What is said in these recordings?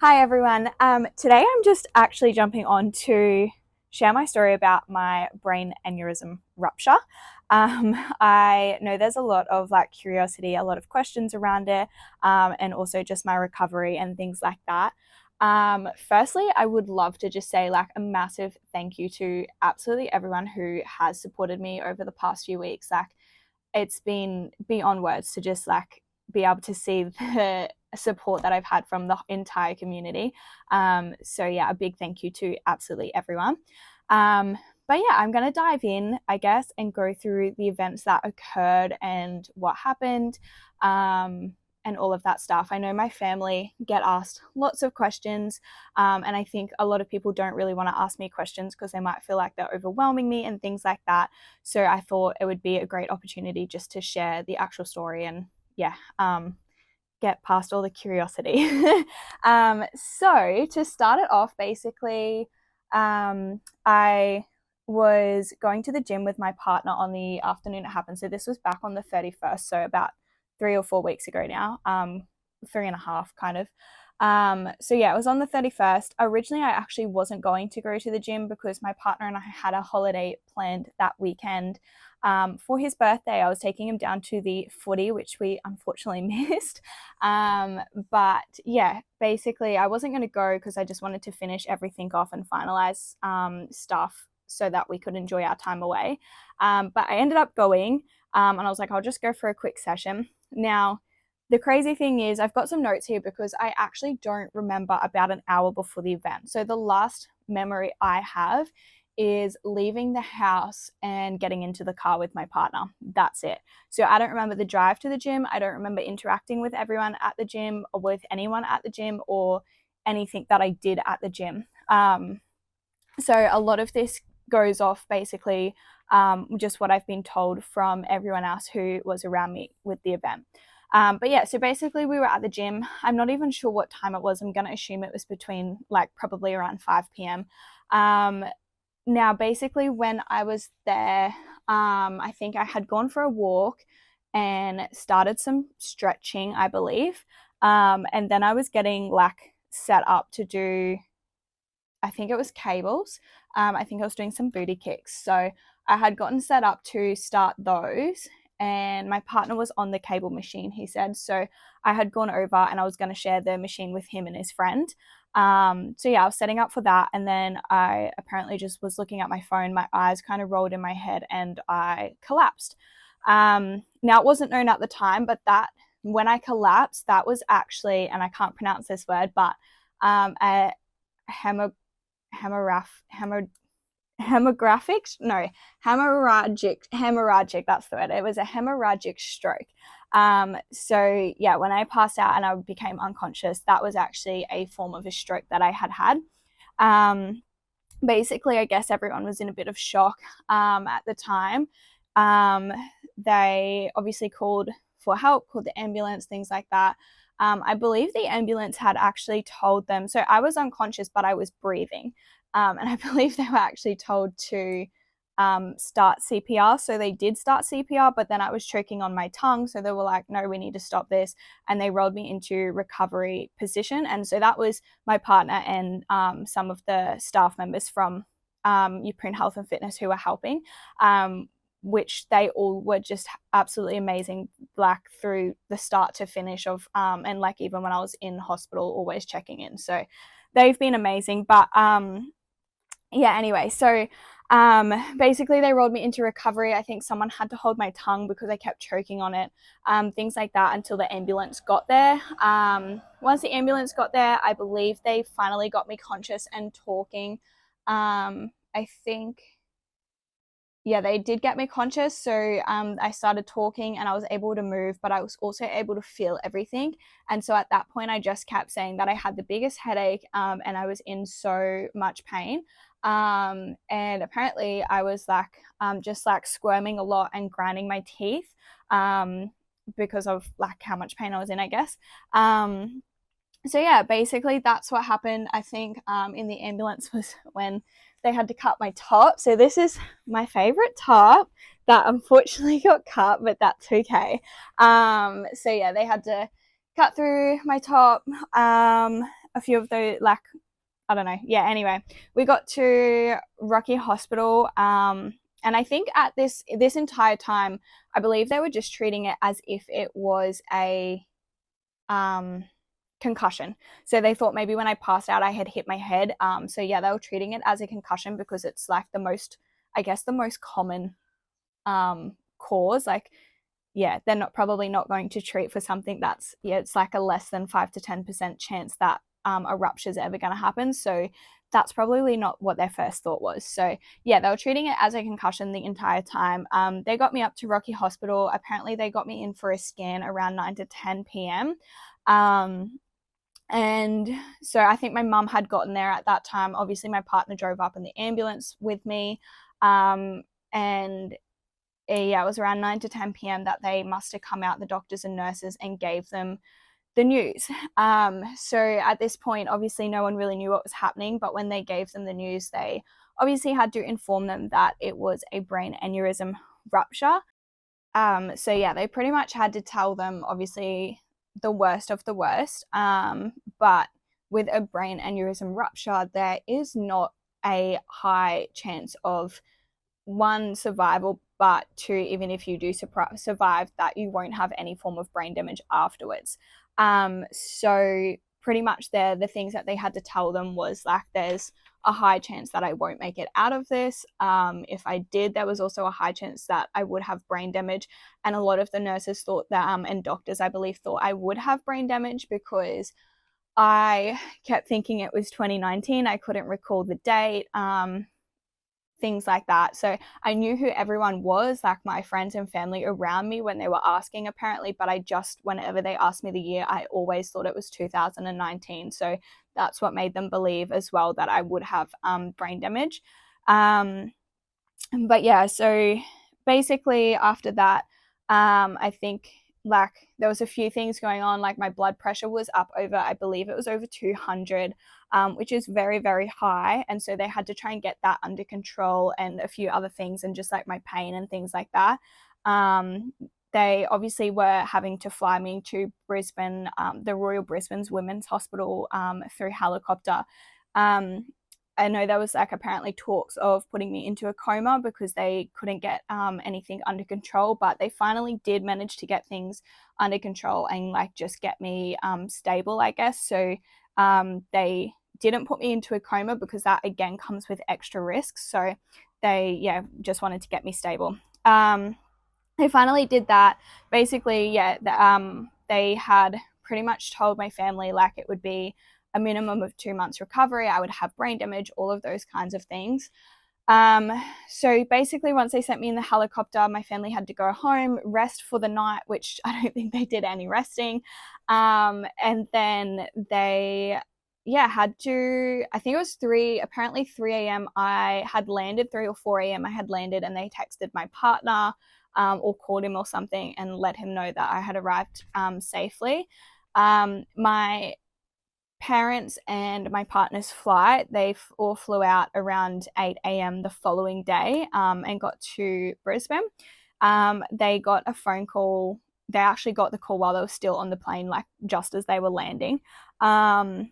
Hi everyone. Today I'm just actually jumping on to share my story about my brain aneurysm rupture. I know there's a lot of curiosity, a lot of questions around it, and also just my recovery and things like that. Firstly, I would love to just say a massive thank you to absolutely everyone who has supported me over the past few weeks. It's been beyond words to just be able to see the support that I've had from the entire community. So yeah, a big thank you to absolutely everyone. But yeah, I'm going to dive in, I guess, and go through the events that occurred and what happened, and all of that stuff. I know my family get asked lots of questions, and I think a lot of people don't really want to ask me questions because they might feel like they're overwhelming me and things like that. So I thought it would be a great opportunity just to share the actual story and yeah, get past all the curiosity. So to start it off, basically, I was going to the gym with my partner on the afternoon it happened. So this was back on the 31st, so about 3 or 4 weeks ago now, 3.5 kind of. So yeah, it was on the 31st. Originally, I actually wasn't going to go to the gym because my partner and I had a holiday planned that weekend. For his birthday, I was taking him down to the footy, which we unfortunately missed. But yeah, basically, I wasn't going to go because I just wanted to finish everything off and finalize stuff so that we could enjoy our time away. But I ended up going, and I was like, I'll just go for a quick session. Now, the crazy thing is, I've got some notes here because I actually don't remember about an hour before the event. So the last memory I have is leaving the house and getting into the car with my partner. That's it. So I don't remember the drive to the gym. I don't remember interacting with everyone at the gym or with anyone at the gym or anything that I did at the gym. So a lot of this goes off basically just what I've been told from everyone else who was around me with the event. But yeah, so basically we were at the gym. I'm not even sure what time it was. I'm going to assume it was between probably around 5 p.m. Now, basically, when I was there, I think I had gone for a walk and started some stretching, I believe. And then I was getting set up to do, I think it was cables. I think I was doing some booty kicks. So I had gotten set up to start those, and my partner was on the cable machine, he said. So I had gone over and I was going to share the machine with him and his friend. So yeah, I was setting up for that, and then I apparently just was looking at my phone. My eyes kind of rolled in my head, and I collapsed. Now it wasn't known at the time, but that when I collapsed, that was actually, and I can't pronounce this word, but a hemo, hemorrhag, hemographic no hemorrhagic, that's the word. It was a hemorrhagic stroke. So yeah, when I passed out and I became unconscious, that was actually a form of a stroke that I had. Basically, I guess everyone was in a bit of shock at the time. They obviously called for help, called the ambulance, things like that. I believe the ambulance had actually told them, so I was unconscious, but I was breathing. And I believe they were actually told to start CPR. So they did start CPR, but then I was choking on my tongue. So they were like, no, we need to stop this. And they rolled me into recovery position. And so that was my partner and some of the staff members from Ukraine Health and Fitness who were helping. Which they all were just absolutely amazing, through the start to finish of, and even when I was in hospital, always checking in. So they've been amazing. But yeah, anyway, so basically they rolled me into recovery. I think someone had to hold my tongue because I kept choking on it, things like that, until the ambulance got there. Once the ambulance got there, I believe they finally got me conscious and talking. I think, yeah, they did get me conscious. So I started talking and I was able to move, but I was also able to feel everything. And so at that point, I just kept saying that I had the biggest headache, and I was in so much pain. And apparently I was just squirming a lot and grinding my teeth, because of how much pain I was in, I guess. So yeah, basically that's what happened. I think in the ambulance was when they had to cut my top. So this is my favorite top that unfortunately got cut, but that's okay. So yeah, they had to cut through my top. a few of the, like, I don't know. Yeah, anyway, we got to Rocky Hospital. And I think at this entire time, I believe they were just treating it as if it was a concussion. So they thought maybe when I passed out, I had hit my head. So yeah, they were treating it as a concussion because it's like the most, I guess, the most common cause. Like, yeah, they're probably not going to treat for something that's, yeah, it's like a less than 5 to 10% chance that a rupture is ever going to happen. So that's probably not what their first thought was. So yeah, they were treating it as a concussion the entire time. They got me up to Rocky Hospital. Apparently they got me in for a scan around 9 to 10 p.m. And so I think my mum had gotten there at that time. Obviously my partner drove up in the ambulance with me. And yeah, it was around 9 to 10 p.m. that they must have come out, the doctors and nurses, and gave them the news. So at this point, obviously no one really knew what was happening, but when they gave them the news, they obviously had to inform them that it was a brain aneurysm rupture. So yeah, they pretty much had to tell them, obviously, the worst of the worst. But with a brain aneurysm rupture, there is not a high chance of, one, survival, but two, even if you do survive, that you won't have any form of brain damage afterwards. So pretty much the things that they had to tell them was like, there's a high chance that I won't make it out of this. If I did, there was also a high chance that I would have brain damage. And a lot of the nurses thought that, and doctors, I believe, thought I would have brain damage because I kept thinking it was 2019. I couldn't recall the date. Things like that. So I knew who everyone was, like my friends and family around me, when they were asking, apparently, but I just, whenever they asked me the year, I always thought it was 2019. So that's what made them believe as well that I would have brain damage. But yeah, so basically after that, I think like there was a few things going on. Like my blood pressure was up over, I believe it was over 200, which is very, very high. And so they had to try and get that under control, and a few other things, and just like my pain and things like that. They obviously were having to fly me to Brisbane, the Royal Brisbane's Women's Hospital, through helicopter. I know there was like apparently talks of putting me into a coma because they couldn't get anything under control, but they finally did manage to get things under control and like just get me stable, I guess. So they didn't put me into a coma because that again comes with extra risks. So they, yeah, just wanted to get me stable. They finally did that. Basically, yeah, they had pretty much told my family like it would be a minimum of 2 months recovery. I would have brain damage, all of those kinds of things. So basically, once they sent me in the helicopter, my family had to go home, rest for the night, which I don't think they did any resting. And then they, yeah, had to, I think it was apparently 3 a.m. I had landed, 3 or 4 a.m. I had landed, and they texted my partner or called him or something and let him know that I had arrived safely. My parents and my partner's flight, they all flew out around 8 a.m. the following day and got to Brisbane. They got a phone call. They actually got the call while they were still on the plane, like just as they were landing, that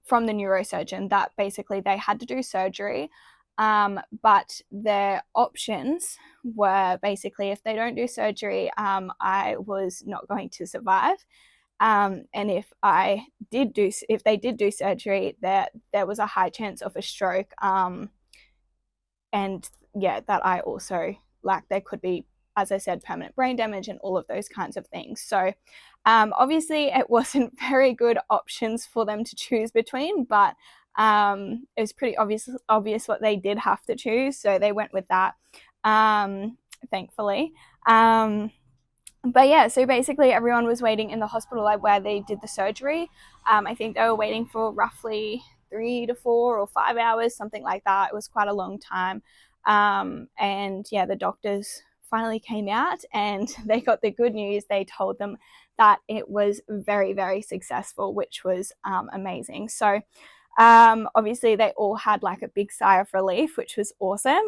from the neurosurgeon that basically they had to do surgery. But their options were basically, if they don't do surgery, I was not going to survive. And if they did do surgery, there was a high chance of a stroke. And yeah, that I also, like, there could be, as I said, permanent brain damage and all of those kinds of things. So obviously it wasn't very good options for them to choose between, but it was pretty obvious what they did have to choose. So they went with that, thankfully. But yeah, so basically everyone was waiting in the hospital where they did the surgery. I think they were waiting for roughly 3 to 4 or 5 hours, something like that. It was quite a long time. And yeah, the doctors finally came out and they got the good news. They told them that it was very, very successful, which was amazing. So obviously they all had like a big sigh of relief, which was awesome.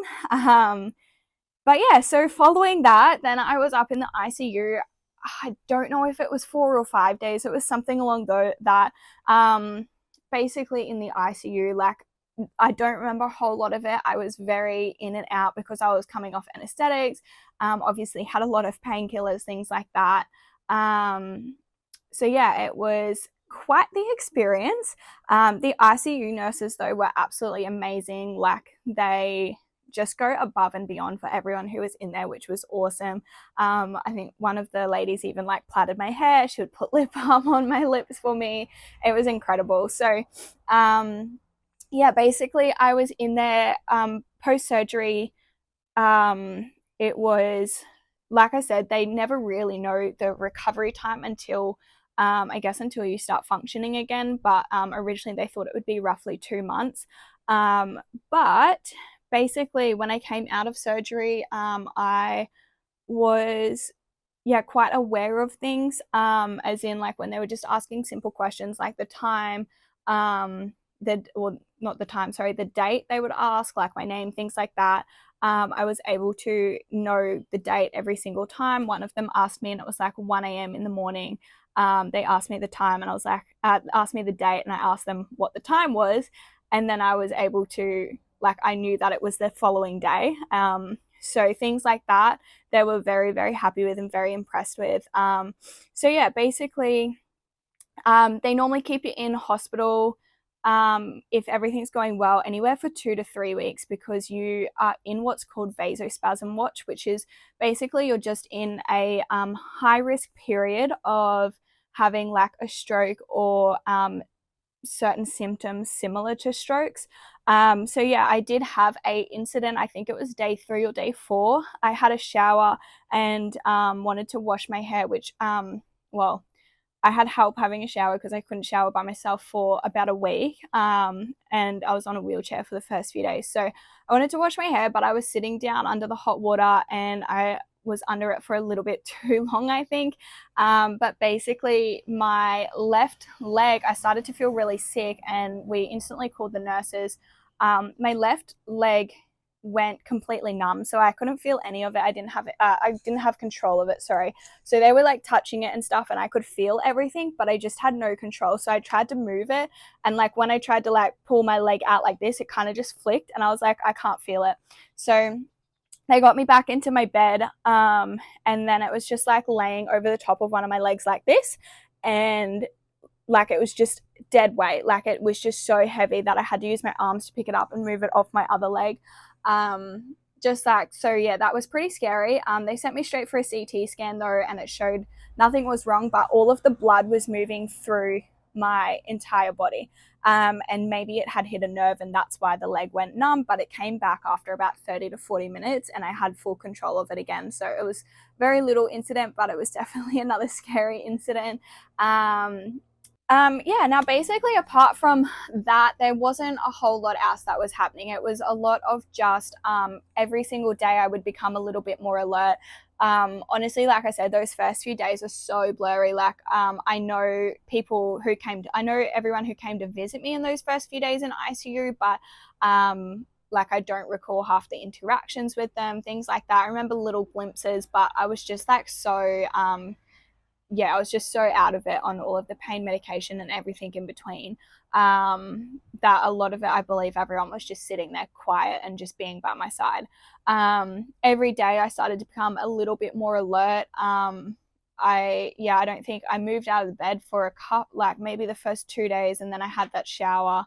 But yeah, so following that, then I was up in the ICU. I don't know if it was 4 or 5 days. It was something along that. Basically in the ICU, like I don't remember a whole lot of it. I was very in and out because I was coming off anesthetics. Obviously had a lot of painkillers, things like that. So yeah, it was quite the experience. The ICU nurses though were absolutely amazing. Like they just go above and beyond for everyone who was in there, which was awesome. I think one of the ladies even like plaited my hair. She would put lip balm on my lips for me. It was incredible. So yeah, basically I was in there post surgery. It was, like I said, they never really know the recovery time until I guess until you start functioning again. But originally they thought it would be roughly 2 months. But basically, when I came out of surgery, I was quite aware of things, as in like when they were just asking simple questions like the time, or not the time, sorry, the date they would ask, like my name, things like that. I was able to know the date every single time. One of them asked me, and it was like 1 a.m. in the morning. They asked me the time, and I was like, asked me the date, and I asked them what the time was, and then I was able to, like, I knew that it was the following day. So things like that, they were very, very happy with and very impressed with. So yeah, basically, they normally keep you in hospital, if everything's going well, anywhere for 2 to 3 weeks, because you are in what's called vasospasm watch, which is basically you're just in a high risk period of having like a stroke or certain symptoms similar to strokes. So yeah, I did have a incident. I think it was day 3 or day 4. I had a shower and wanted to wash my hair, which well, I had help having a shower because I couldn't shower by myself for about a week. And I was on a wheelchair for the first few days. So I wanted to wash my hair, but I was sitting down under the hot water and I was under it for a little bit too long, I think. But basically, my left leg, I started to feel really sick, and we instantly called the nurses. My left leg went completely numb, so I couldn't feel any of it. I didn't have control of it, sorry. So they were like touching it and stuff, and I could feel everything, but I just had no control. So I tried to move it, and like when I tried to like pull my leg out like this, it kind of just flicked, and I was like, I can't feel it. So they got me back into my bed, and then it was just like laying over the top of one of my legs like this, and like it was just dead weight. Like it was just so heavy that I had to use my arms to pick it up and move it off my other leg. Just like, so yeah, that was pretty scary. They sent me straight for a CT scan though, and it showed nothing was wrong, but all of the blood was moving through my entire body. And maybe it had hit a nerve, and that's why the leg went numb, but it came back after about 30 to 40 minutes and I had full control of it again. So it was very little incident, but it was definitely another scary incident. Yeah, now basically apart from that, there wasn't a whole lot else that was happening. It was a lot of just every single day I would become a little bit more alert. Honestly, like I said, those first few days are so blurry. Like I know I know everyone who came to visit me in those first few days in ICU, but like I don't recall half the interactions with them, things like that. I remember little glimpses, but I was just like so I was just so out of it on all of the pain medication and everything in between, that a lot of it, I believe everyone was just sitting there quiet and just being by my side. Every day I started to become a little bit more alert. I don't think I moved out of the bed for like maybe the first 2 days, and then I had that shower,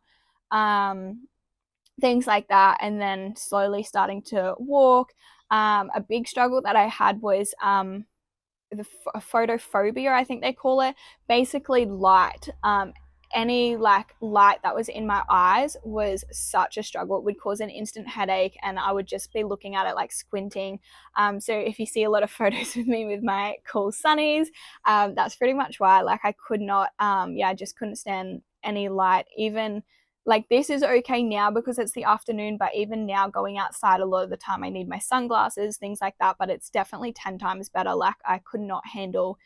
things like that, and then slowly starting to walk. A big struggle that I had was the photophobia, I think they call it. Basically light. Any like light that was in my eyes was such a struggle. It would cause an instant headache, and I would just be looking at it like squinting. So if you see a lot of photos of me with my cool sunnies, that's pretty much why. Like I could not, I just couldn't stand any light. Even like this is okay now because it's the afternoon, but even now going outside a lot of the time I need my sunglasses, things like that, but it's definitely 10 times better. Like I could not handle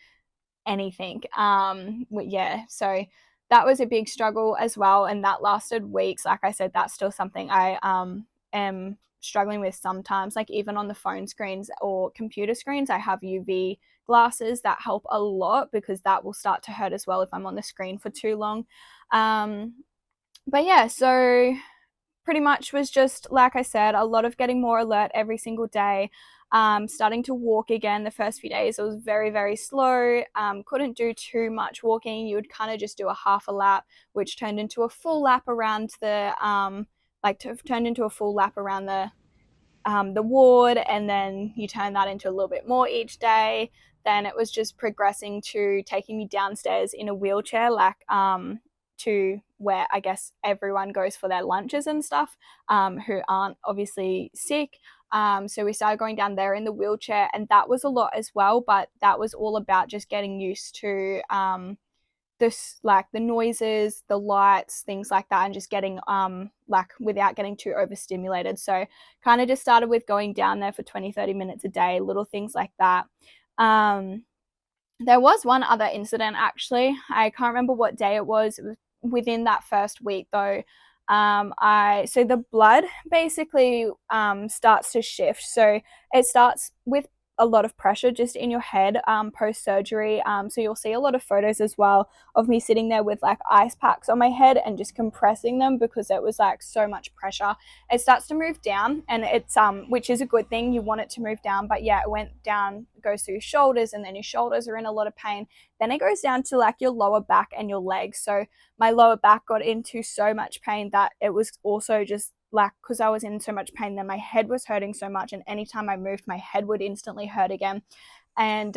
anything. So that was a big struggle as well, and that lasted weeks. Like I said, that's still something I am struggling with sometimes, like even on the phone screens or computer screens, I have UV glasses that help a lot because that will start to hurt as well if I'm on the screen for too long. But yeah, so pretty much was just, like I said, a lot of getting more alert every single day. Starting to walk again. The first few days it was very, very slow. Couldn't do too much walking. You would kind of just do a half a lap, which turned into a full lap around the turned into a full lap around the ward, and then you turn that into a little bit more each day. Then it was just progressing to taking me downstairs in a wheelchair, to where I guess everyone goes for their lunches and stuff, who aren't obviously sick. So we started going down there in the wheelchair, and that was a lot as well. But that was all about just getting used to this, like the noises, the lights, things like that, and just getting without getting too overstimulated. So kind of just started with going down there for 20-30 minutes a day, little things like that. There was one other incident, actually. I can't remember what day it was. It was within that first week though. So the blood basically starts to shift. So it starts with a lot of pressure just in your head post surgery. So you'll see a lot of photos as well of me sitting there with like ice packs on my head and just compressing them because it was like so much pressure. It starts to move down, and it's which is a good thing. You want it to move down, but yeah, it went down, goes through your shoulders, and then your shoulders are in a lot of pain. Then it goes down to like your lower back and your legs. So my lower back got into so much pain that it was also just like, because I was in so much pain, then my head was hurting so much, and anytime I moved, my head would instantly hurt again. And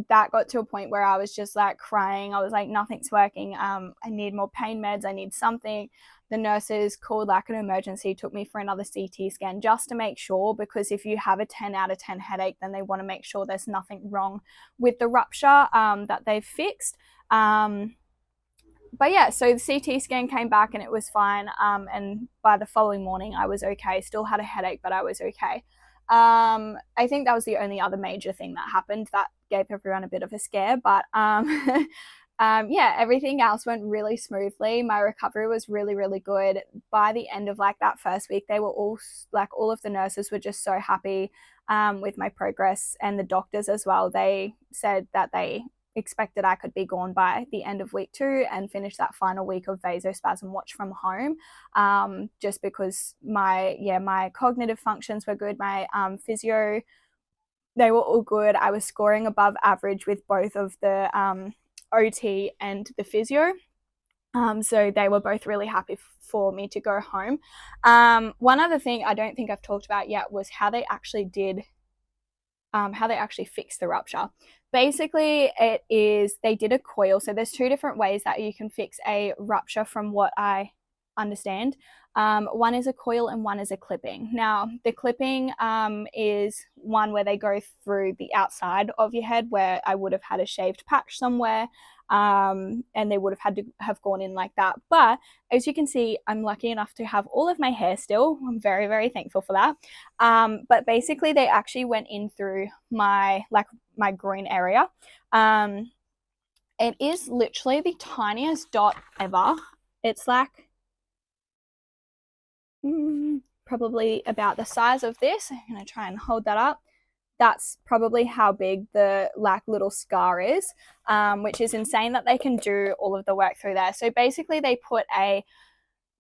that got to a point where I was just like crying. I was like, nothing's working. I need more pain meds. I need something. The nurses called like an emergency, took me for another CT scan just to make sure, because if you have a 10 out of 10 headache, then they want to make sure there's nothing wrong with the rupture that they've fixed. But yeah, so the CT scan came back and it was fine. And by the following morning, I was okay. Still had a headache, but I was okay. I think that was the only other major thing that happened that gave everyone a bit of a scare. But yeah, everything else went really smoothly. My recovery was really, really good. By the end of like that first week, they were all like, all of the nurses were just so happy with my progress, and the doctors as well. They said that they expected I could be gone by the end of week 2 and finish that final week of vasospasm watch from home, just because my cognitive functions were good. My physio, they were all good. I was scoring above average with both of the OT and the physio. So they were both really happy for me to go home. One other thing I don't think I've talked about yet was how they actually fixed the rupture. Basically, they did a coil. So there's 2 different ways that you can fix a rupture from what I understand. One is a coil and one is a clipping. Now, the clipping is one where they go through the outside of your head, where I would have had a shaved patch somewhere, and they would have had to have gone in like that. But as you can see, I'm lucky enough to have all of my hair still. I'm very, very thankful for that. But basically, they actually went in through my groin area. It is literally the tiniest dot ever. It's like probably about the size of this. I'm going to try and hold that up. That's probably how big the little scar is, which is insane that they can do all of the work through there. So basically they put a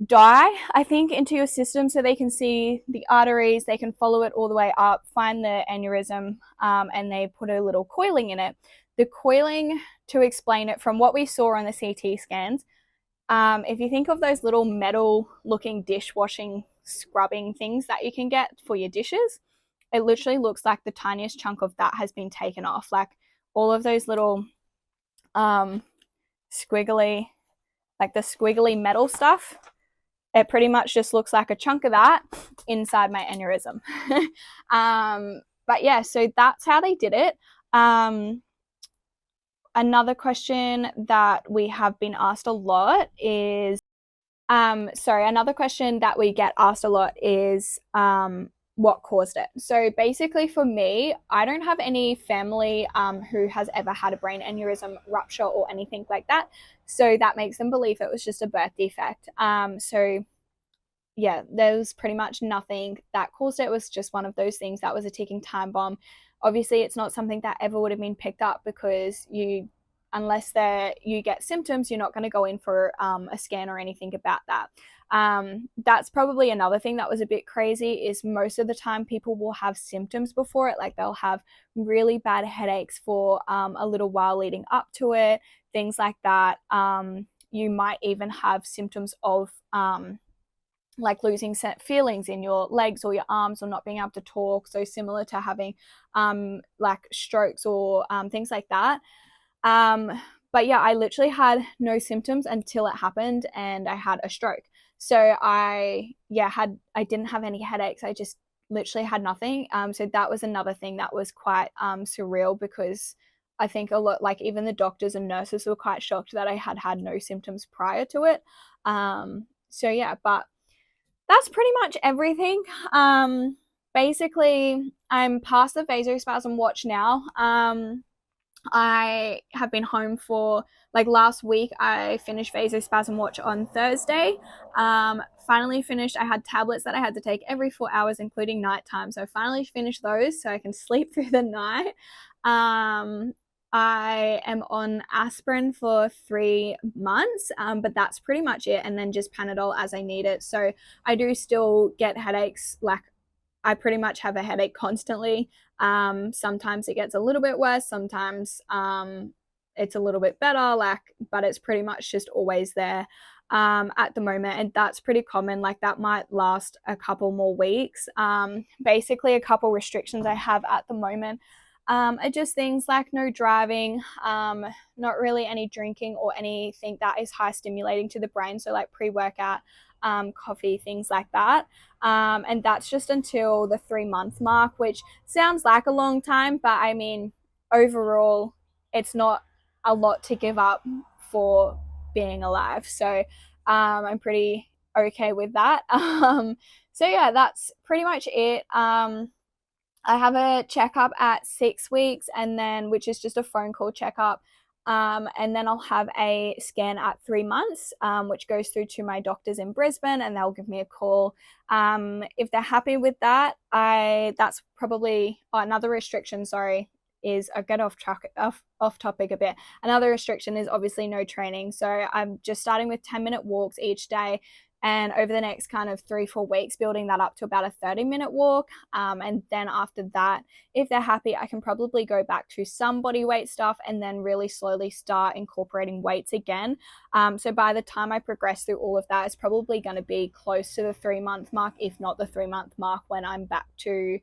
dye, I think, into your system so they can see the arteries, they can follow it all the way up, find the aneurysm, and they put a little coiling in it. The coiling, to explain it from what we saw on the CT scans, if you think of those little metal looking dishwashing scrubbing things that you can get for your dishes, it literally looks like the tiniest chunk of that has been taken off. Like all of those little squiggly, like the squiggly metal stuff, it pretty much just looks like a chunk of that inside my aneurysm. But yeah, so that's how they did it. Another question that we have been asked a lot is, another question that we get asked a lot is, what caused it? So basically for me, I don't have any family who has ever had a brain aneurysm rupture or anything like that. So that makes them believe it was just a birth defect. So yeah, there was pretty much nothing that caused it. It was just one of those things that was a ticking time bomb. Obviously, it's not something that ever would have been picked up because unless you get symptoms, you're not going to go in for a scan or anything about that. That's probably another thing that was a bit crazy is most of the time people will have symptoms before it, like they'll have really bad headaches for a little while leading up to it, things like that. You might even have symptoms of like losing feelings in your legs or your arms or not being able to talk, so similar to having like strokes or things like that. um, but yeah, I literally had no symptoms until it happened and I had a stroke. So I didn't have any headaches, I just literally had nothing. So that was another thing that was quite surreal, because I think a lot, like even the doctors and nurses were quite shocked that I had no symptoms prior to it. So yeah, but that's pretty much everything. Basically, I'm past the vasospasm watch now. I have been home for, like, last week. I finished vasospasm watch on Thursday. Finally finished. I had tablets that I had to take every 4 hours, including nighttime. So I finally finished those so I can sleep through the night. Um, I am on aspirin for 3 months, but that's pretty much it. And then just Panadol as I need it. So I do still get headaches. Like, I pretty much have a headache constantly. Sometimes it gets a little bit worse. Sometimes it's a little bit better. Like, but it's pretty much just always there at the moment, and that's pretty common. Like, that might last a couple more weeks. Basically, a couple restrictions I have at the moment are just things like no driving, not really any drinking or anything that is high stimulating to the brain. So like pre-workout, coffee, things like that. And that's just until the 3 month mark, which sounds like a long time, but I mean, overall, it's not a lot to give up for being alive. So I'm pretty okay with that. So yeah, that's pretty much it. I have a checkup at 6 weeks, and then, which is just a phone call checkup. And then I'll have a scan at 3 months, which goes through to my doctors in Brisbane, and they'll give me a call. If they're happy with that, that's probably another restriction. Sorry, is I get off topic a bit. Another restriction is obviously no training. So I'm just starting with 10-minute walks each day, and over the next kind of 3-4 weeks, building that up to about a 30-minute walk. And then after that, if they're happy, I can probably go back to some body weight stuff and then really slowly start incorporating weights again. So by the time I progress through all of that, it's probably going to be close to the 3 month mark, if not the 3 month mark, when I'm back to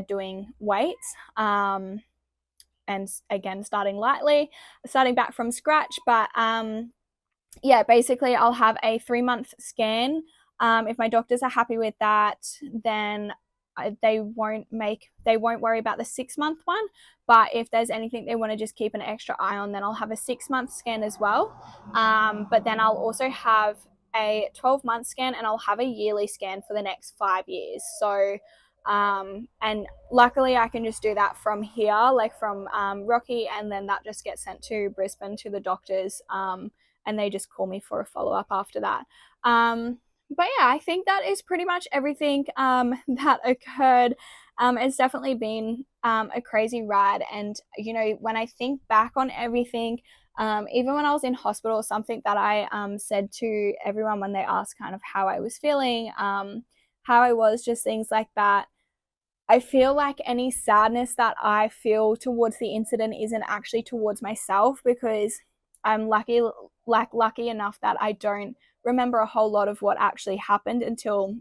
doing weights. And again, starting back from scratch. But yeah, basically I'll have a 3 month scan. If my doctors are happy with that, then they won't worry about the 6 month one. But if there's anything they want to just keep an extra eye on, then I'll have a 6 month scan as well. But then I'll also have a 12-month scan, and I'll have a yearly scan for the next 5 years. So and luckily I can just do that from here, like from Rocky, and then that just gets sent to Brisbane to the doctors, and they just call me for a follow-up after that. But yeah, I think that is pretty much everything that occurred. It's definitely been a crazy ride, and when I think back on everything, even when I was in hospital, something that I said to everyone when they asked kind of how I was feeling, how I was, just things like that. I feel like any sadness that I feel towards the incident isn't actually towards myself, because I'm lucky enough that I don't remember a whole lot of what actually happened until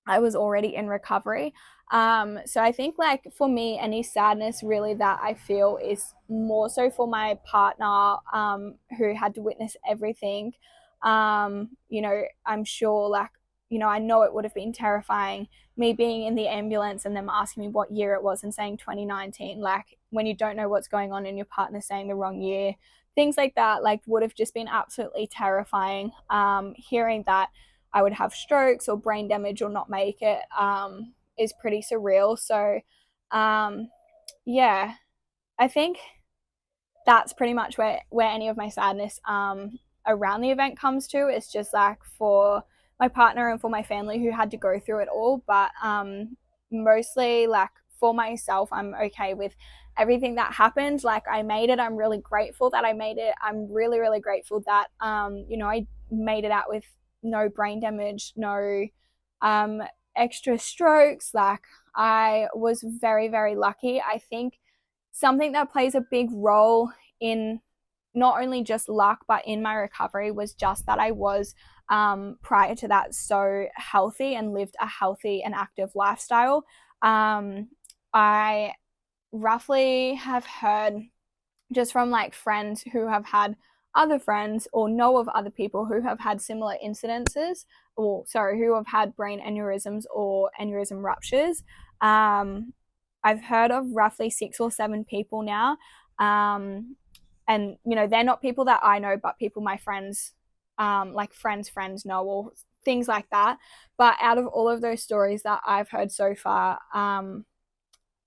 I was already in recovery. So I think, like, for me, any sadness really that I feel is more so for my partner, who had to witness everything. I'm sure, like, I know it would have been terrifying, me being in the ambulance and them asking me what year it was and saying 2019, like, when you don't know what's going on and your partner saying the wrong year, things like that, like, would have just been absolutely terrifying. Hearing that I would have strokes or brain damage or not make it is pretty surreal. So yeah, I think that's pretty much where any of my sadness around the event comes to. It's just like, for my partner and for my family who had to go through it all. But mostly, like, for myself, I'm okay with everything that happened. Like, I made it. I'm really grateful that I made it. I'm really, really grateful that I made it out with no brain damage, no um, extra strokes. Like, I was very, very lucky. I think something that plays a big role in not only just luck but in my recovery was just that I was prior to that so healthy and lived a healthy and active lifestyle. I roughly have heard just from like friends who have had other friends or know of other people who have had similar incidences, or sorry, who have had brain aneurysms or aneurysm ruptures. um, I've heard of roughly 6 or 7 people now. And they're not people that I know, but people my friends, like friends know, or things like that. But out of all of those stories that I've heard so far,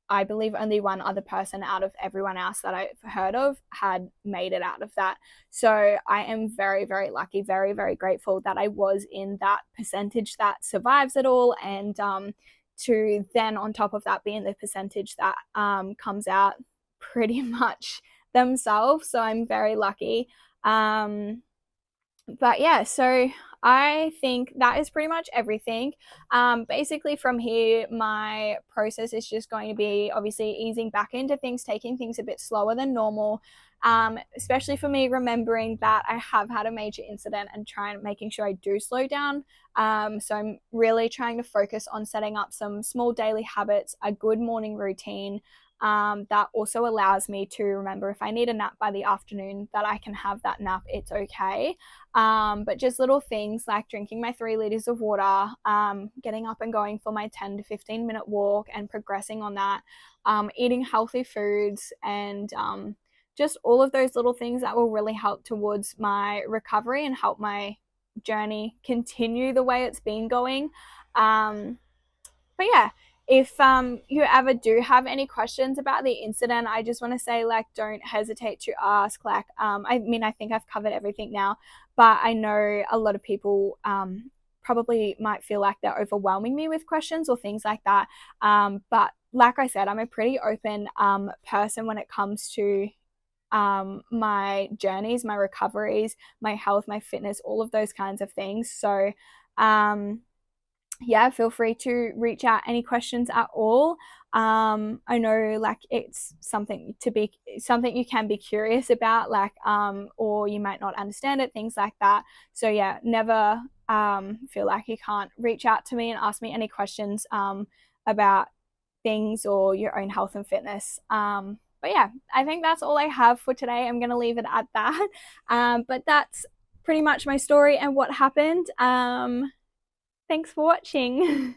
I believe only one other person out of everyone else that I've heard of had made it out of that. So I am very, very lucky, very, very grateful that I was in that percentage that survives it all. And to then, on top of that, be in the percentage that comes out pretty much themselves. So I'm very lucky. But yeah, so I think that is pretty much everything. Basically, from here, my process is just going to be obviously easing back into things, taking things a bit slower than normal. Especially for me, remembering that I have had a major incident and making sure I do slow down. So I'm really trying to focus on setting up some small daily habits, a good morning routine, that also allows me to remember if I need a nap by the afternoon that I can have that nap, it's okay. But just little things like drinking my 3 liters of water, getting up and going for my 10 to 15 minute walk and progressing on that, eating healthy foods, and just all of those little things that will really help towards my recovery and help my journey continue the way it's been going. But yeah, if you ever do have any questions about the incident, I just want to say, like, don't hesitate to ask. Like, I mean, I think I've covered everything now, but I know a lot of people probably might feel like they're overwhelming me with questions or things like that. But like I said, I'm a pretty open person when it comes to my journeys, my recoveries, my health, my fitness, all of those kinds of things. So yeah, feel free to reach out any questions at all. I know, like, it's something you can be curious about, like, or you might not understand it, things like that. So yeah, never feel like you can't reach out to me and ask me any questions about things or your own health and fitness. But yeah, I think that's all I have for today. I'm gonna leave it at that. But that's pretty much my story and what happened. Thanks for watching.